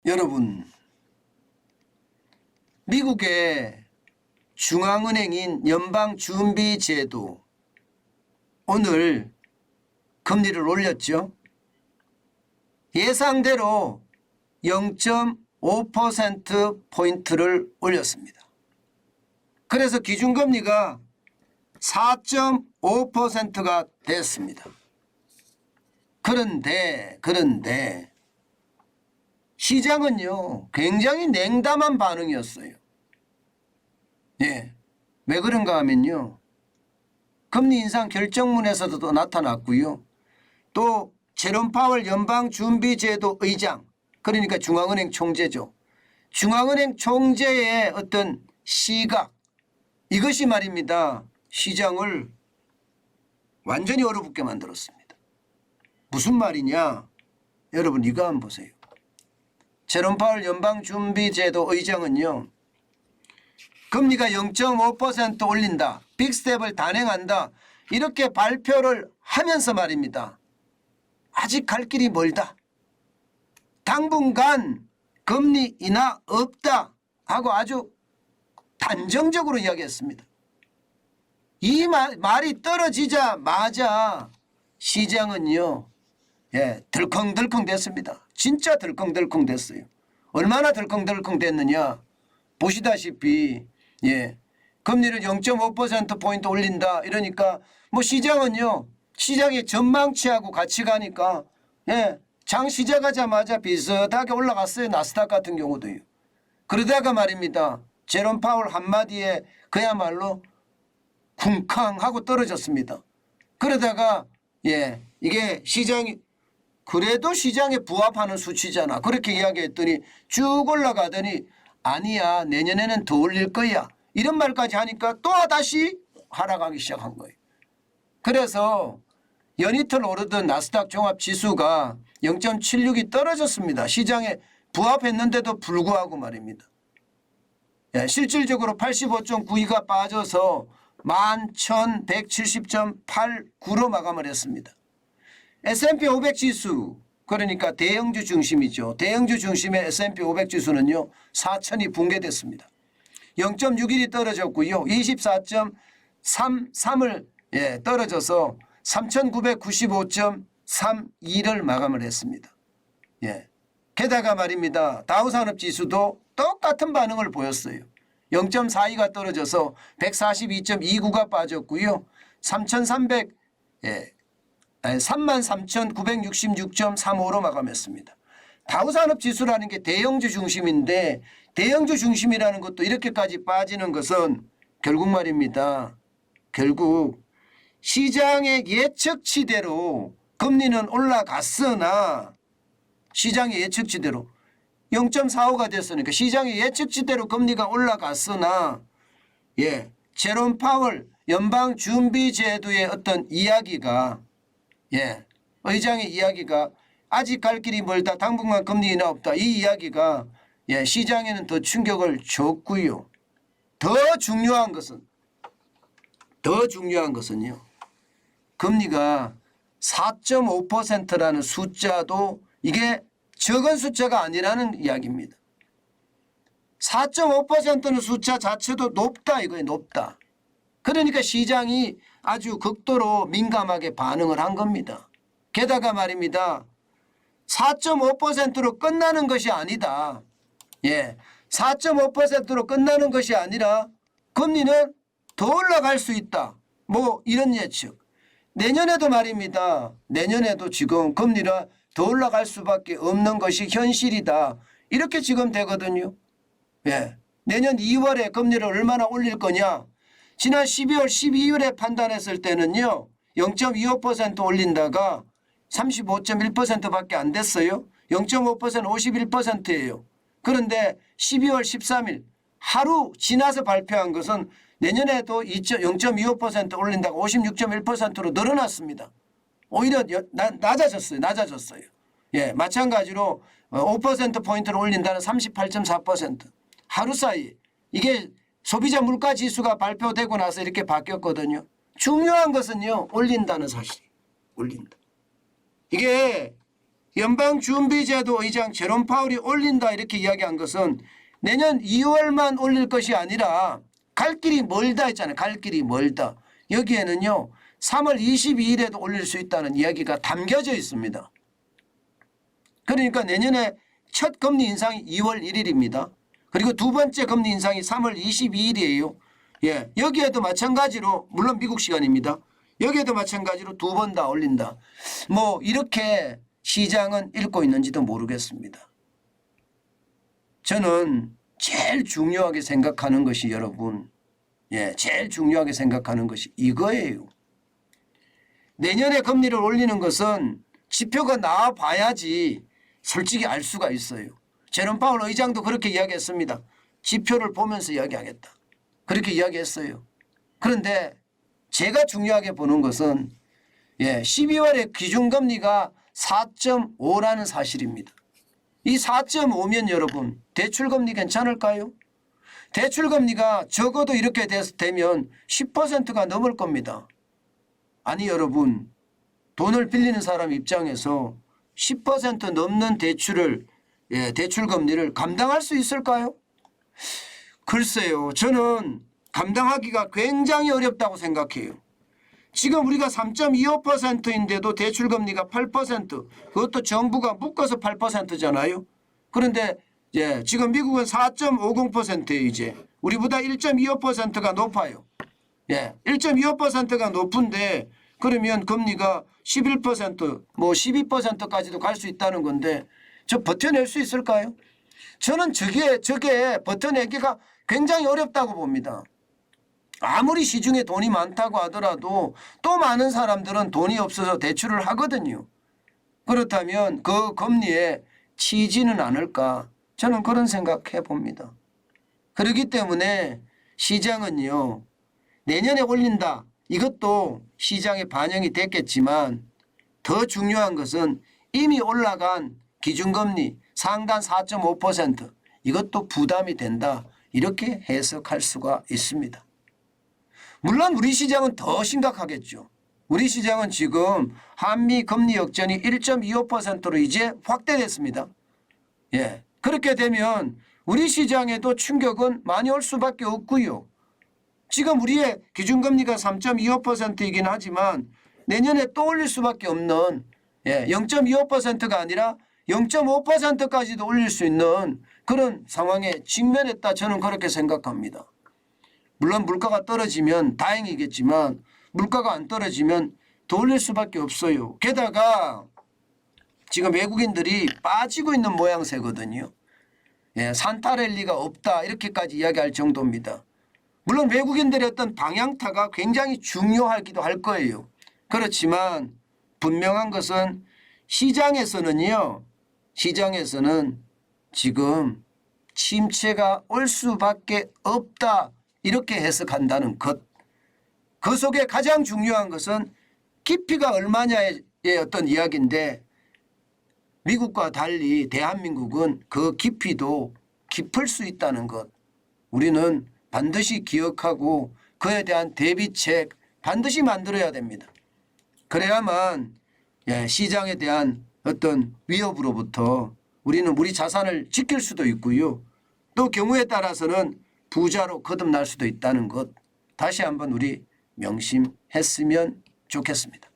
여러분, 미국의 중앙은행인 연방준비제도 오늘 금리를 올렸죠. 예상대로 0.5%포인트를 올렸습니다. 그래서 기준금리가 4.5%가 됐습니다. 그런데 시장은요 굉장히 냉담한 반응이었어요. 예, 왜 그런가 하면요, 금리 인상 결정문에서도 나타났고요, 또 제롬 파월 연방준비제도 의장, 그러니까 중앙은행 총재죠. 중앙은행 총재의 어떤 시각, 이것이 말입니다 시장을 완전히 얼어붙게 만들었습니다. 무슨 말이냐, 여러분 이거 한번 보세요. 제롬 파월 연방준비제도 의장은요, 금리가 0.5% 올린다, 빅스텝을 단행한다, 이렇게 발표를 하면서 말입니다, 아직 갈 길이 멀다, 당분간 금리 인하 없다 하고 아주 단정적으로 이야기했습니다. 이 말이 떨어지자마자 시장은요 덜컹덜컹 됐습니다. 진짜 덜컹덜컹 됐어요. 얼마나 덜컹덜컹 됐느냐, 보시다시피 금리를 0.5%포인트 올린다 이러니까 뭐 시장은요, 시장의 전망치하고 같이 가니까 장 시작하자마자 비슷하게 올라갔어요. 나스닥 같은 경우도요. 그러다가 말입니다, 제롬 파월 한마디에 그야말로 쿵쾅 하고 떨어졌습니다. 그러다가 이게 시장이 그래도 시장에 부합하는 수치잖아, 그렇게 이야기했더니 쭉 올라가더니 아니야, 내년에는 더 올릴 거야, 이런 말까지 하니까 또 다시 하락하기 시작한 거예요. 그래서 연이틀 오르던 나스닥 종합지수가 0.76이 떨어졌습니다. 시장에 부합했는데도 불구하고 말입니다. 실질적으로 85.92가 빠져서 11,170.89로 마감을 했습니다. S&P 500 지수, 그러니까 대형주 중심이죠. 대형주 중심의 S&P 500 지수는요 4,000이 붕괴됐습니다. 0.61이 떨어졌고요, 24.33을 떨어져서 3,995.32를 마감을 했습니다. 게다가 말입니다, 다우산업지수도 똑같은 반응을 보였어요. 0.42가 떨어져서 142.29가 빠졌고요, 33,966.35로 마감했습니다. 다우산업지수라는 게 대형주 중심인데, 대형주 중심이라는 것도 이렇게까지 빠지는 것은 결국 말입니다, 결국 시장의 예측치대로 금리는 올라갔으나, 시장의 예측치대로 0.45가 됐으니까 시장의 예측치대로 금리가 올라갔으나 제롬 파월 연방준비제도의 어떤 이야기가 의장의 이야기가 아직 갈 길이 멀다, 당분간 금리 인하 없다, 이 이야기가 시장에는 더 충격을 줬고요. 더 중요한 것은요, 금리가 4.5%라는 숫자도 이게 적은 숫자가 아니라는 이야기입니다. 4.5%는 숫자 자체도 높다 이거예요. 높다. 그러니까 시장이 아주 극도로 민감하게 반응을 한 겁니다. 게다가 말입니다, 4.5%로 끝나는 것이 아니다. 4.5%로 끝나는 것이 아니라 금리는 더 올라갈 수 있다, 뭐 이런 예측. 내년에도 말입니다, 내년에도 지금 금리가 더 올라갈 수밖에 없는 것이 현실이다, 이렇게 지금 되거든요. 내년 2월에 금리를 얼마나 올릴 거냐, 지난 12월 12일에 판단했을 때는요 0.25% 올린다가 35.1%밖에 안 됐어요. 0.5% 51%예요. 그런데 12월 13일 하루 지나서 발표한 것은 내년에도 0.25% 올린다가 56.1%로 늘어났습니다. 오히려 낮아졌어요. 마찬가지로 5%포인트를 올린다는 38.4%. 하루 사이 이게 소비자 물가 지수가 발표되고 나서 이렇게 바뀌었거든요. 중요한 것은요, 올린다는 사실이 올린다. 이게 연방준비제도 의장 제롬 파월이 올린다 이렇게 이야기한 것은 내년 2월만 올릴 것이 아니라 갈 길이 멀다 했잖아요. 갈 길이 멀다. 여기에는요 3월 22일에도 올릴 수 있다는 이야기가 담겨져 있습니다. 그러니까 내년에 첫 금리 인상이 2월 1일입니다. 그리고 두 번째 금리 인상이 3월 22일이에요. 예, 여기에도 마찬가지로 물론 미국 시간입니다. 여기에도 마찬가지로 두 번 다 올린다. 뭐 이렇게 시장은 읽고 있는지도 모르겠습니다. 저는 제일 중요하게 생각하는 것이 여러분, 제일 중요하게 생각하는 것이 이거예요. 내년에 금리를 올리는 것은 지표가 나와 봐야지 솔직히 알 수가 있어요. 제롬 파월 의장도 그렇게 이야기했습니다. 지표를 보면서 이야기하겠다. 그렇게 이야기했어요. 그런데 제가 중요하게 보는 것은 12월에 기준금리가 4.5라는 사실입니다. 이 4.5면 여러분 대출금리 괜찮을까요? 대출금리가 적어도 이렇게 되면 10%가 넘을 겁니다. 아니 여러분 돈을 빌리는 사람 입장에서 10% 넘는 대출금리를 감당할 수 있을까요? 글쎄요. 저는 감당하기가 굉장히 어렵다고 생각해요. 지금 우리가 3.25%인데도 대출금리가 8%, 그것도 정부가 묶어서 8%잖아요. 그런데 지금 미국은 4.50%예요. 이제 우리보다 1.25%가 높아요. 1.25%가 높은데 그러면 금리가 11%, 뭐 12%까지도 갈 수 있다는 건데 저 버텨낼 수 있을까요? 저는 저게 버텨내기가 굉장히 어렵다고 봅니다. 아무리 시중에 돈이 많다고 하더라도 또 많은 사람들은 돈이 없어서 대출을 하거든요. 그렇다면 그 금리에 치지는 않을까 저는 그런 생각해 봅니다. 그렇기 때문에 시장은요 내년에 올린다 이것도 시장에 반영이 됐겠지만 더 중요한 것은 이미 올라간 기준금리 상단 4.5% 이것도 부담이 된다 이렇게 해석할 수가 있습니다. 물론 우리 시장은 더 심각하겠죠. 우리 시장은 지금 한미 금리 역전이 1.25%로 이제 확대됐습니다. 그렇게 되면 우리 시장에도 충격은 많이 올 수밖에 없고요. 지금 우리의 기준금리가 3.25%이긴 하지만 내년에 또 올릴 수밖에 없는 0.25%가 아니라 0.5%까지도 올릴 수 있는 그런 상황에 직면했다 저는 그렇게 생각합니다. 물론 물가가 떨어지면 다행이겠지만 물가가 안 떨어지면 더 올릴 수밖에 없어요. 게다가 지금 외국인들이 빠지고 있는 모양새거든요. 산타랠리가 없다 이렇게까지 이야기할 정도입니다. 물론 외국인들의 어떤 방향타가 굉장히 중요하기도 할 거예요. 그렇지만 분명한 것은 시장에서는 지금 침체가 올 수밖에 없다 이렇게 해석한다는 것. 그 속에 가장 중요한 것은 깊이가 얼마냐의 어떤 이야기인데 미국과 달리 대한민국은 그 깊이도 깊을 수 있다는 것. 우리는 반드시 기억하고 그에 대한 대비책 반드시 만들어야 됩니다. 그래야만 시장에 대한 어떤 위협으로부터 우리는 우리 자산을 지킬 수도 있고요. 또 경우에 따라서는 부자로 거듭날 수도 있다는 것 다시 한번 우리 명심했으면 좋겠습니다.